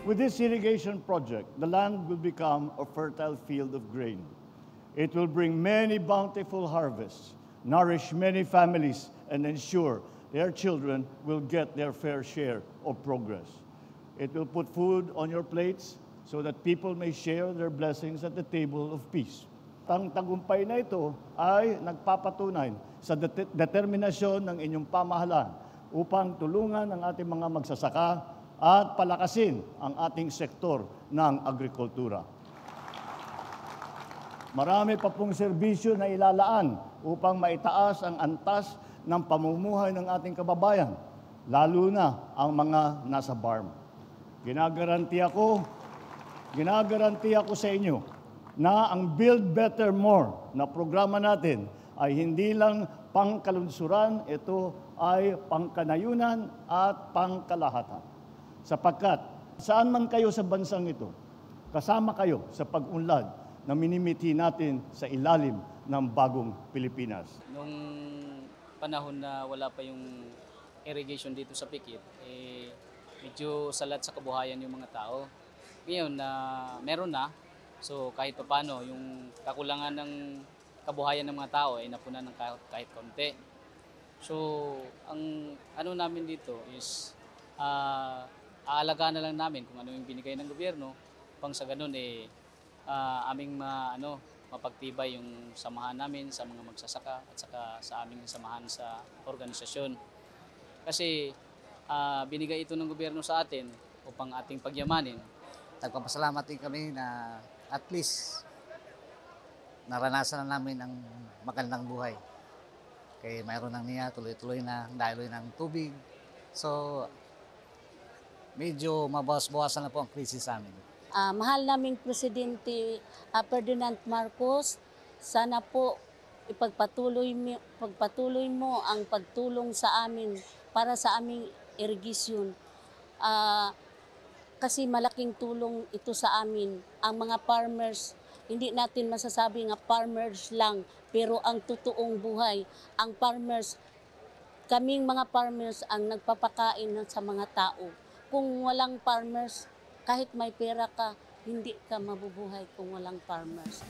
With this irrigation project, the land will become a fertile field of grain. It will bring many bountiful harvests, nourish many families, and ensure their children will get their fair share of progress. It will put food on your plates so that people may share their blessings at the table of peace. Ang tagumpay na ito ay nagpapatunay sa determinasyon ng inyong pamahalaan upang tulungan ang ating mga magsasaka at palakasin ang ating sektor ng agrikultura. Marami pa pong serbisyo na ilalaan upang maitaas ang antas ng pamumuhay ng ating kababayan, lalo na ang mga nasa farm. Ginagaranti ako sa inyo na ang Build Better More na programa natin ay hindi lang pangkalunsuran, ito ay pangkanayunan at pangkalahatan. Sapagkat saan man kayo sa bansang ito, kasama kayo sa pag-unlad na minimithi natin sa ilalim ng bagong Pilipinas. Nung panahon na wala pa yung irrigation dito sa Pikit, medyo salat sa kabuhayan yung mga tao. Ngayon na meron na, so kahit paano yung kakulangan ng kabuhayan ng mga tao ay napunan ng kahit konti. So ang ano namin dito is aalagaan na lang namin kung ano yung binigay ng gobyerno, pang sa ganun aming mapagtibay yung samahan namin sa mga magsasaka at saka sa aming samahan sa organisasyon. Kasi binigay ito ng gobyerno sa atin upang ating pagyamanin. Nagpapasalamat din kami na at least naranasan na namin ang magandang buhay. Kaya mayroon ng niya, tuloy-tuloy na daloy ng tubig. So, medyo mabawas-bawasan na po ang krisis sa amin. Mahal naming Presidente Ferdinand Marcos, sana po ipagpatuloy mo ang pagtulong sa amin para sa aming irigasyon. Kasi malaking tulong ito sa amin. Ang mga farmers, hindi natin masasabi nga farmers lang, pero ang totoong buhay, ang farmers, kaming mga farmers ang nagpapakain sa mga tao. Kung walang farmers, kahit may pera ka, hindi ka mabubuhay kung walang farmers.